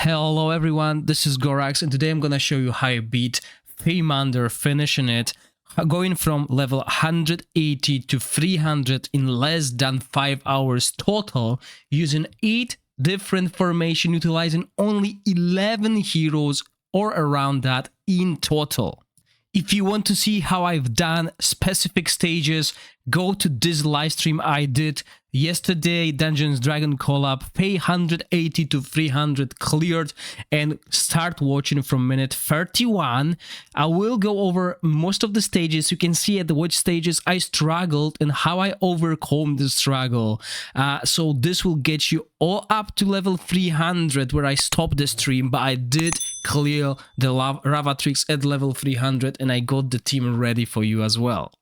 Hello everyone, this is Gorax and today I'm gonna show you how I beat Meander, finishing it, going from level 180 to 300 in less than 5 hours total, using 8 different formations, utilizing only 11 heroes or around that in total. If you want to see how I've done specific stages, go to this live stream I did yesterday, Dungeons Dragon collab, pay 180 to 300 cleared and start watching from minute 31. I will go over most of the stages. You can see at which stages I struggled and how I overcome the struggle. So this will get you all up to level 300 where I stopped the stream, but I did clear the Ravatrix at level 300 and I got the team ready for you as well.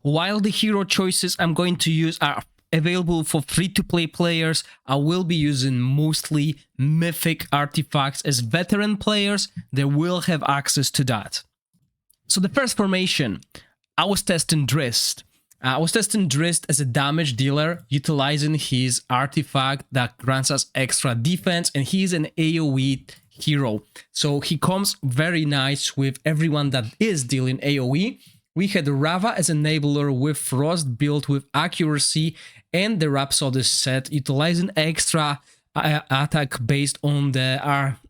While the hero choices I'm going to use are available for free-to-play players, I will be using mostly mythic artifacts. As veteran players, they will have access to that. So the first formation, I was testing Drizzt. I was testing Drizzt as a damage dealer, utilizing his artifact that grants us extra defense, and he is an AoE hero. So he comes very nice with everyone that is dealing AoE. We had Rava as enabler with Frost built with accuracy and the Rhapsody set utilizing extra attack based on the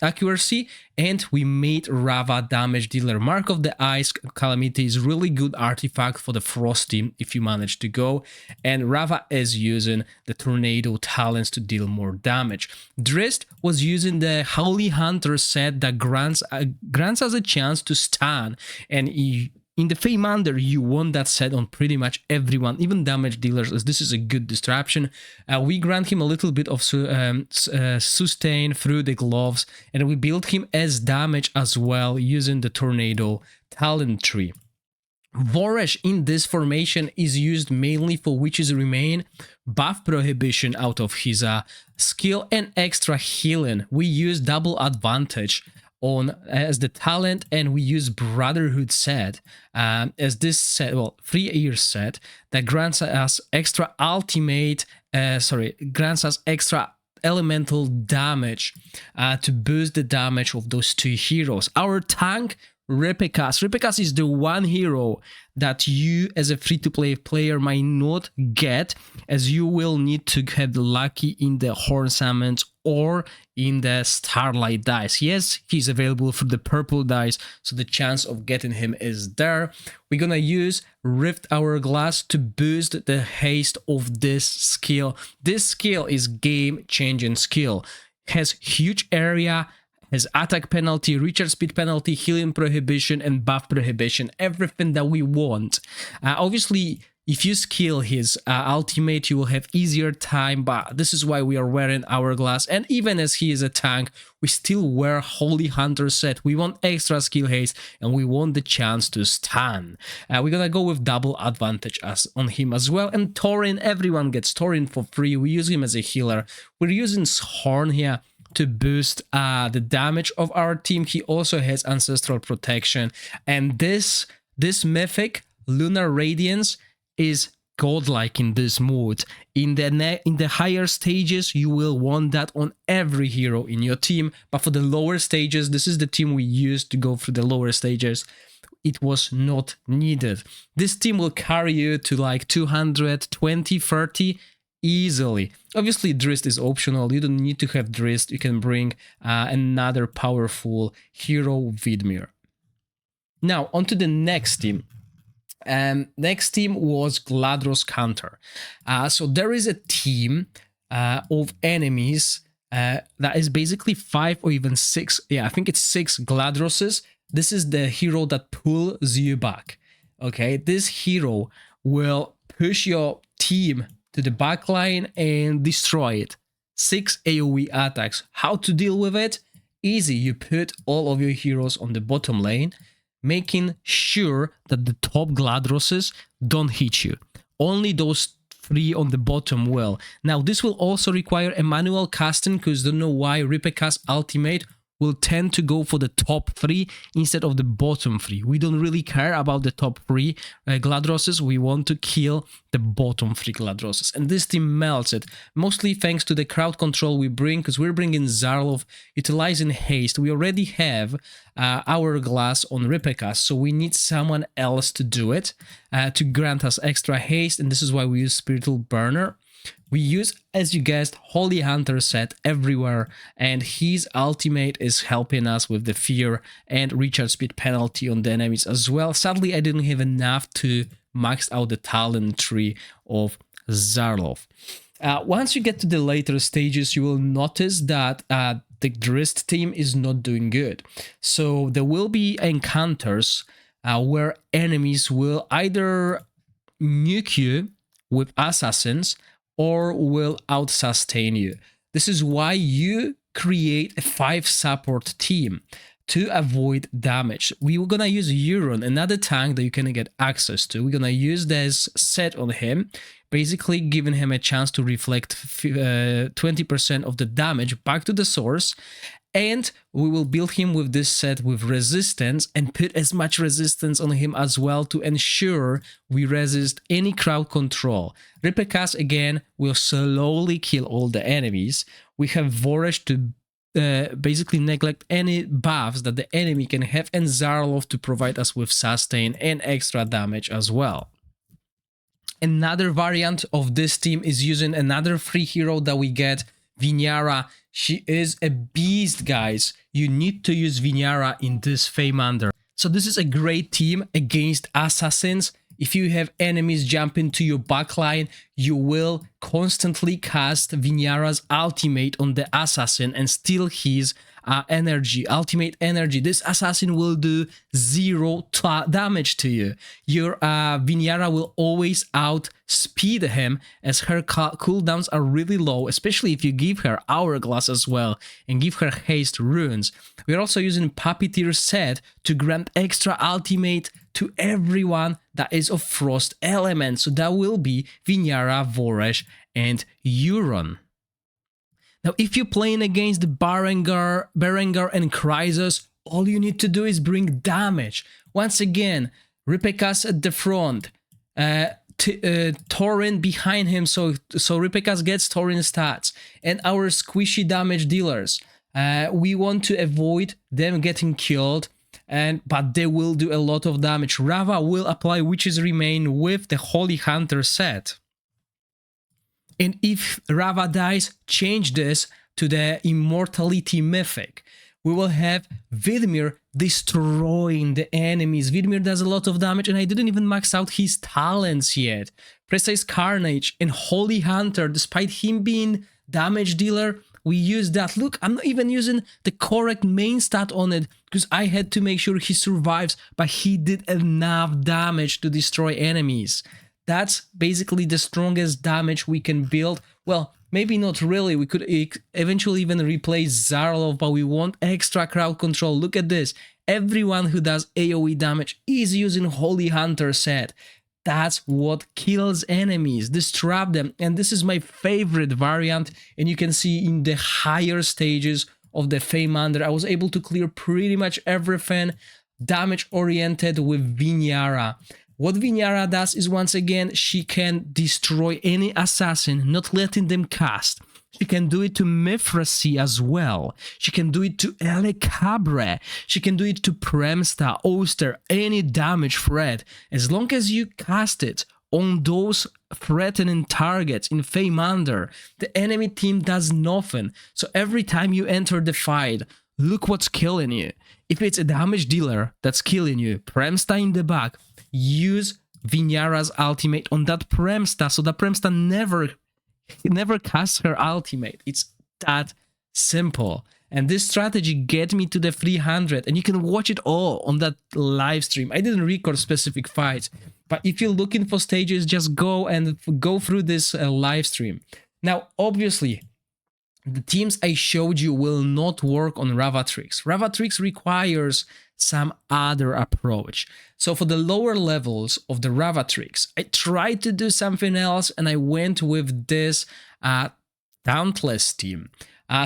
accuracy, and we made Rava damage dealer. Mark of the Ice Calamity is really good artifact for the Frost team if you manage to go, and Rava is using the Tornado talents to deal more damage. Drizzt was using the Holy Hunter set that grants us a chance to stun, and in the Meander, you want that set on pretty much everyone, even damage dealers, as this is a good distraction. We grant him a little bit of sustain through the gloves, and we build him as damage as well using the Tornado talent tree. Voresh in this formation is used mainly for Witch's Remain, buff prohibition out of his skill, and extra healing. We use double advantage on as the talent, and we use Brotherhood set as this set, well, 3-year set that grants us extra ultimate, grants us extra elemental damage to boost the damage of those two heroes. Our tank, Ripicas is the one hero that you as a free-to-play player might not get, as you will need to have lucky in the Horn Summons or in the Starlight dice. Yes, he's available for the purple dice, so the chance of getting him is there. We're gonna use Rift Hourglass to boost the haste of this skill. This skill is game-changing skill. Has huge area, has attack penalty, recharge speed penalty, healing prohibition, and buff prohibition. Everything that we want. Obviously, if you skill his ultimate, you will have easier time, but this is why we are wearing Hourglass. And even as he is a tank, we still wear Holy Hunter set. We want extra skill haste, and we want the chance to stun. We're gonna go with double advantage on him as well. And Taurin, everyone gets Taurin for free. We use him as a healer. We're using Horn here to boost the damage of our team. He also has Ancestral Protection, and this mythic Lunar Radiance is godlike in this mode. In the higher stages, you will want that on every hero in your team, but for the lower stages, this is the team we used to go through the lower stages. It was not needed. This team will carry you to like 220, 30 easily. Obviously, Drizzt is optional. You don't need to have Drizzt. You can bring another powerful hero, Vidmir. Now, on to the next team. Next team was Glados counter. So there is a team of enemies that is basically 5 or even 6. Yeah, I think it's 6 Gladroses. This is the hero that pulls you back. Okay, this hero will push your team to the backline and destroy it. 6 AoE attacks. How to deal with it? Easy. You put all of your heroes on the bottom lane, making sure that the top Gladroses don't hit you. Only those 3 on the bottom will. Now, this will also require a manual casting, because don't know why Ripicas ultimate will tend to go for the top 3 instead of the bottom 3. We don't really care about the top 3 Gladroses. We want to kill the bottom 3 Gladroses. And this team melts it, mostly thanks to the crowd control we bring, because we're bringing Zarlov, utilizing haste. We already have Hourglass on Ripekas, so we need someone else to do it, to grant us extra haste, and this is why we use Spiritual Burner. We use, as you guessed, Holy Hunter set everywhere, and his ultimate is helping us with the fear and recharge speed penalty on the enemies as well. Sadly, I didn't have enough to max out the talent tree of Zarlov. Once you get to the later stages, you will notice that the Drizzt team is not doing good. So there will be encounters where enemies will either nuke you with assassins or will out-sustain you. This is why you create a 5 support team to avoid damage. We're gonna use Euron, another tank that you can get access to. We're gonna use this set on him, basically giving him a chance to reflect 20% of the damage back to the source. And we will build him with this set with resistance and put as much resistance on him as well to ensure we resist any crowd control. Ripekas again will slowly kill all the enemies. We have Voresh to basically neglect any buffs that the enemy can have, and Zarlov to provide us with sustain and extra damage as well. Another variant of this team is using another free hero that we get, Vinyara. She is a beast, guys. You need to use Vinyara in this Meander. So this is a great team against assassins. If you have enemies jump into your backline, you will constantly cast Vinyara's ultimate on the assassin and steal his energy, ultimate energy. This assassin will do 0 damage to you. Your Vinyara will always outspeed him, as her cooldowns are really low, especially if you give her Hourglass as well and give her haste runes. We're also using Puppeteer set to grant extra ultimate to everyone that is of frost element. So that will be Vinyara, Voresh, and Euron. Now, if you're playing against Berengar and Chrysos, all you need to do is bring damage. Once again, Ripekas at the front, Thorin behind him, so Ripekas gets Thorin stats, and our squishy damage dealers. We want to avoid them getting killed, but they will do a lot of damage. Rava will apply Witches Remain with the Holy Hunter set. And if Rava dies, change this to the Immortality Mythic. We will have Vidmir destroying the enemies. Vidmir does a lot of damage, and I didn't even max out his talents yet. Precise Carnage and Holy Hunter, despite him being damage dealer, we use that. Look, I'm not even using the correct main stat on it because I had to make sure he survives, but he did enough damage to destroy enemies. That's basically the strongest damage we can build. Well, maybe not really. We could eventually even replace Zarlov, but we want extra crowd control. Look at this. Everyone who does AoE damage is using Holy Hunter set. That's what kills enemies, disrupt them. And this is my favorite variant. And you can see in the higher stages of the Meander, I was able to clear pretty much everything damage oriented with Vinyara. What Vinyara does is, once again, she can destroy any assassin, not letting them cast. She can do it to Mithracy as well. She can do it to Elecabre. She can do it to Premsta, Oster, any damage threat. As long as you cast it on those threatening targets in Meander, the enemy team does nothing. So every time you enter the fight, look what's killing you. If it's a damage dealer that's killing you, Premsta in the back, use Vinyara's ultimate on that Premsta, so that Premsta never casts her ultimate. It's that simple. And this strategy get me to the 300, and you can watch it all on that live stream. I didn't record specific fights, but if you're looking for stages, just go through this live stream. Now, obviously, the teams I showed you will not work on Ravatrix. Ravatrix requires some other approach. So for the lower levels of the Ravatrix, I tried to do something else, and I went with this Dauntless team.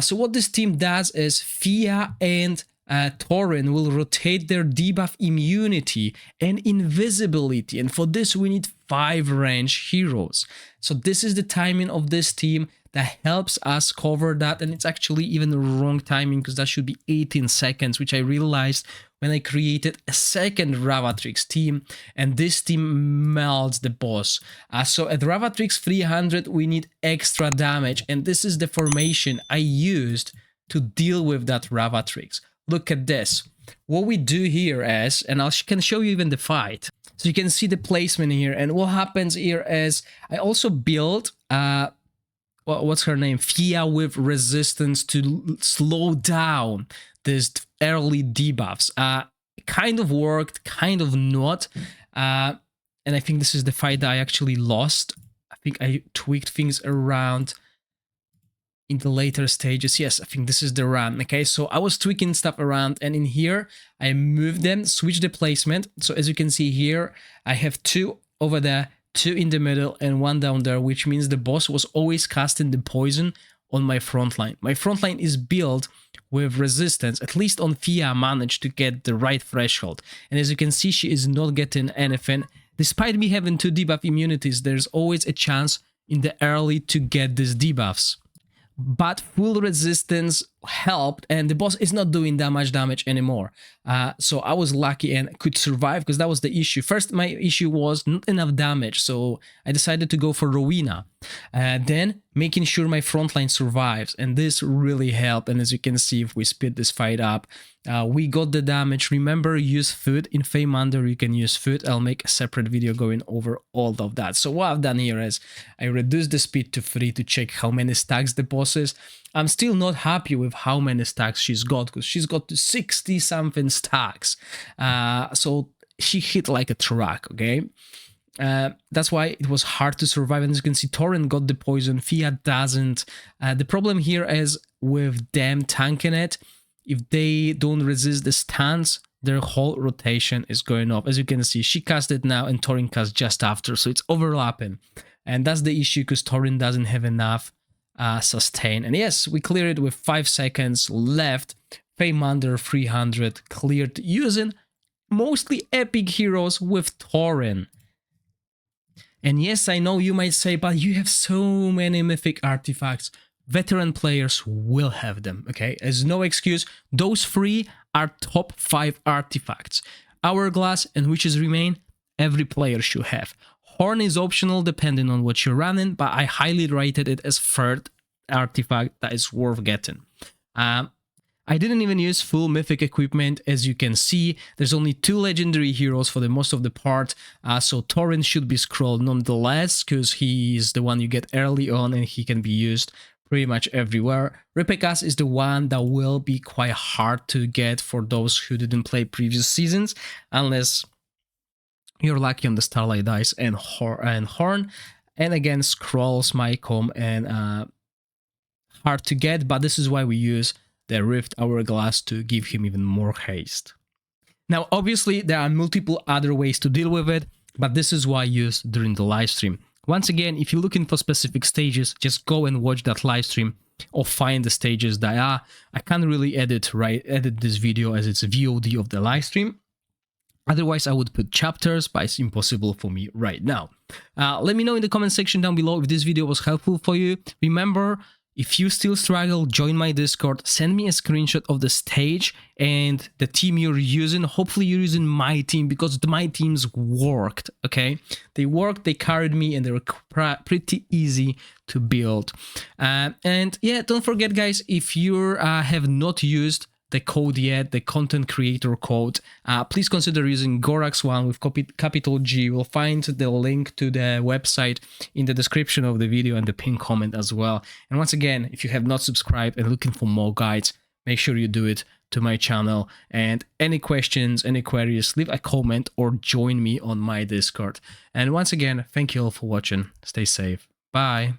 So what this team does is Fia and Tauren will rotate their debuff immunity and invisibility, and for this we need 5 range heroes. So this is the timing of this team that helps us cover that, and it's actually even the wrong timing because that should be 18 seconds, which I realized when I created a second Ravatrix team, and this team melts the boss. So at Ravatrix 300 we need extra damage, and this is the formation I used to deal with that Ravatrix. Look at this. What we do here is, and I can show you even the fight. So you can see the placement here, and what happens here is I also built what's her name? Fia with resistance to slow down this early debuffs. Kind of worked, kind of not. And I think this is the fight that I actually lost. I think I tweaked things around in the later stages. Yes, I think this is the run. Okay, so I was tweaking stuff around, and in here I moved them, switched the placement. So as you can see here, I have 2 over there, 2 in the middle, and 1 down there, which means the boss was always casting the poison on my front line. My front line is built with resistance. At least on Fia, I managed to get the right threshold. And as you can see, she is not getting anything. Despite me having 2 debuff immunities, there's always a chance in the early to get these debuffs. But full resistance helped, and the boss is not doing that much damage anymore. So I was lucky and could survive, because that was the issue. First, my issue was not enough damage, so I decided to go for Rowena. Then making sure my frontline survives, and this really helped. And as you can see, if we split this fight up, we got the damage. Remember, use food in Meander. You can use food. I'll make a separate video going over all of that. So what I've done here is I reduced the speed to 3 to check how many stacks the boss is. I'm still not happy with how many stacks she's got, because she's got 60 something stacks. So she hit like a truck, okay? That's why it was hard to survive. And as you can see, Tauren got the poison, Fia doesn't. The problem here is with them tanking it, if they don't resist the stance, their whole rotation is going off. As you can see, she cast it now and Tauren cast just after, so it's overlapping. And that's the issue, because Tauren doesn't have enough sustain. And yes, we cleared it with 5 seconds left. Meander 300 cleared using mostly epic heroes with Tauren. And yes, I know you might say, but you have so many mythic artifacts. Veteran players will have them, okay? As no excuse, those 3 are top 5 artifacts. Hourglass and Witch's Remain, every player should have. Horn is optional depending on what you're running, but I highly rated it as 3rd artifact that is worth getting. I didn't even use full mythic equipment. As you can see, there's only 2 legendary heroes for the most of the part, so Tauren should be scrolled nonetheless, because he is the one you get early on and he can be used pretty much everywhere. Repekas is the one that will be quite hard to get for those who didn't play previous seasons, unless you're lucky on the Starlight Dice and Horn. And again, Scrolls might come and hard to get, but this is why we use the Rift Hourglass to give him even more haste. Now, obviously, there are multiple other ways to deal with it, but this is what I used during the live stream. Once again, if you're looking for specific stages, just go and watch that live stream or find the stages that are. I can't really edit this video as it's a VOD of the live stream. Otherwise, I would put chapters, but it's impossible for me right now. Let me know in the comment section down below if this video was helpful for you. Remember, if you still struggle, join my Discord, send me a screenshot of the stage and the team you're using. Hopefully you're using my team, because my teams worked, okay? They worked, they carried me, and they were pretty easy to build. And yeah, don't forget, guys, if you have not used the code yet, the content creator code, please consider using Gorax1 with capital G. You'll find the link to the website in the description of the video and the pinned comment as well. And once again, if you have not subscribed and looking for more guides, make sure you do it to my channel. And any questions, any queries, leave a comment or join me on my Discord. And once again, thank you all for watching. Stay safe. Bye.